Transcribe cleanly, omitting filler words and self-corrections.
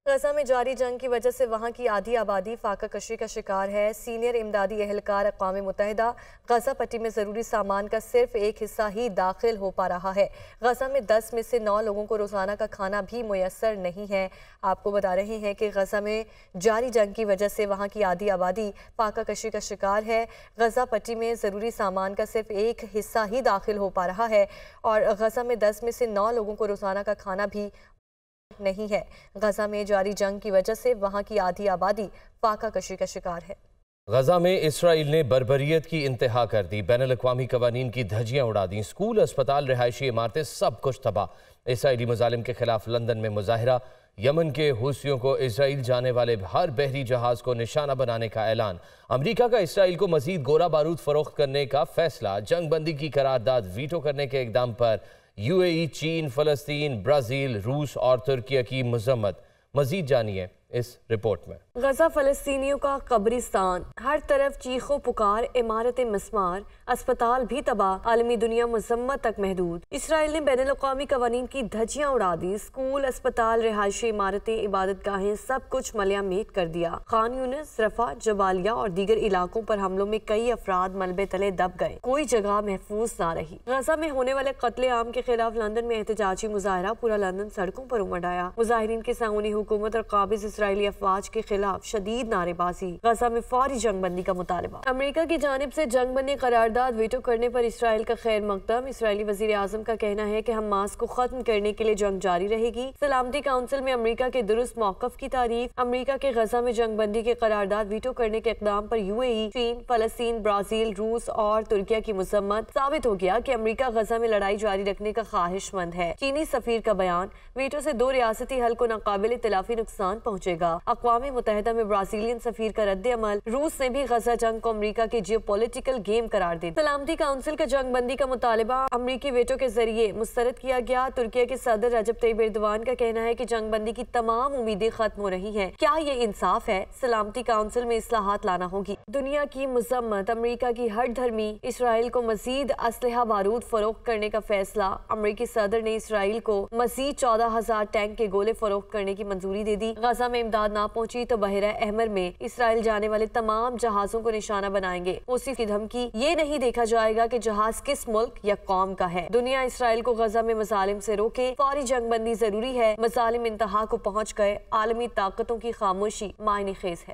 غزہ میں جاری جنگ کی وجہ سے وہاں کی آدھی آبادی فاقہ کشی کا شکار ہے۔ سینئر امدادی اہلکار اقوام متحدہ غزہ پٹی میں ضروری سامان کا صرف ایک حصہ ہی داخل ہو پا رہا ہے۔ غزہ میں 10 میں سے 9 لوگوں کو روزانہ کا کھانا بھی میسر نہیں ہے۔ آپ کو بتا رہے ہیں کہ غزہ میں جاری جنگ کی وجہ سے وہاں کی آدھی آبادی فاقہ کشی کا شکار ہے۔ غزہ پٹی میں ضروری سامان کا صرف ایک حصہ ہی داخل ہو پا رہا ہے اور غزہ میں 10 میں سے 9 لوگوں کو روزانہ کا کھانا بھی نہیں ہے۔ غزہ میں جاری جنگ کی وجہ سے وہاں کی آدھی آبادی فاقہ کشی کا شکار ہے۔ غزہ میں اسرائیل نے بربریت کی انتہا کر دی، بین الاقوامی قوانین کی دھجیاں اڑا دیں، اسکول، اسپتال، رہائشی عمارتیں سب کچھ تباہ۔ اسرائیلی مظالم کے خلاف لندن میں مظاہرہ، یمن کے حوثیوں کو اسرائیل جانے والے ہر بحری جہاز کو نشانہ بنانے کا اعلان، امریکہ کا اسرائیل کو مزید گولہ بارود فروخت کرنے کا فیصلہ، جنگ بندی کی قرارداد ویٹو کرنے کے اقدام پر UAE، چین، فلسطین، برازیل، روس اور ترکیہ کی مذمت۔ مزید جانیے اس رپورٹ میں۔ غزہ فلسطینیوں کا قبرستان، ہر طرف چیخ و پکار، عمارت مسمار، اسپتال بھی تباہ، عالمی دنیا مذمت تک محدود۔ اسرائیل نے بین الاقوامی قوانین کی دھجیاں اڑا دی، اسکول، اسپتال، رہائشی عمارتیں، عبادت گاہیں سب کچھ ملیہ میٹ کر دیا۔ خان یونس، رفح، جبالیہ اور دیگر علاقوں پر حملوں میں کئی افراد ملبے تلے دب گئے، کوئی جگہ محفوظ نہ رہی۔ غزہ میں ہونے والے قتل عام کے خلاف لندن میں احتجاجی مظاہرہ، پورا لندن سڑکوں پر امڈ آیا۔ مظاہرین کی صہیونی حکومت اور قابض اسرائیلی افواج کے خلاف شدید نعرے بازی، غزہ میں فوری جنگ بندی کا مطالبہ۔ امریکہ کی جانب سے جنگ بندی قرارداد ویٹو کرنے پر اسرائیل کا خیر مقدم۔ اسرائیلی وزیر اعظم کا کہنا ہے کہ حماس کو ختم کرنے کے لیے جنگ جاری رہے گی۔ سلامتی کونسل میں امریکہ کے درست موقف کی تعریف۔ امریکہ کے غزہ میں جنگ بندی کی قرارداد ویٹو کرنے کے اقدام پر UAE، چین، فلسطین، برازیل، روس اور ترکیہ کی مذمت۔ ثابت ہو گیا کہ امریکہ غزہ میں لڑائی جاری رکھنے کا خواہش مند ہے۔ چینی سفیر کا بیان، ویٹو سے 2 ریاستی حل کو ناقابل تلافی نقصان پہنچے گا۔ اقوام متحدہ میں برازیلین سفیر کا رد عمل، روس نے بھی غزہ جنگ کو امریکہ کے جیو پولیٹیکل گیم قرار دے دیا۔ سلامتی کونسل کا جنگ بندی کا مطالبہ امریکی ویٹو کے ذریعے مسترد کیا گیا۔ ترکیہ کے صدر رجب طیب ایردوان کا کہنا ہے کہ جنگ بندی کی تمام امیدیں ختم ہو رہی ہیں۔ کیا یہ انصاف ہے؟ سلامتی کونسل میں اصلاحات لانا ہوگی۔ دنیا کی مذمت، امریکہ کی ہٹ دھرمی، اسرائیل کو مزید اسلحہ بارود فروخت کرنے کا فیصلہ۔ امریکی صدر نے اسرائیل کو مزید 14,000 ٹینک کے گولے فروخت کرنے کی منظوری دے دی۔ غزہ میں امداد نہ پہنچی تو بحیرہ احمر میں اسرائیل جانے والے تمام جہازوں کو نشانہ بنائیں گے۔ موصف کی دھمکی، یہ نہیں دیکھا جائے گا کہ جہاز کس ملک یا قوم کا ہے۔ دنیا اسرائیل کو غزہ میں مظالم سے روکے، فوری جنگ بندی ضروری ہے۔ مظالم انتہا کو پہنچ گئے، عالمی طاقتوں کی خاموشی معنی خیز ہے۔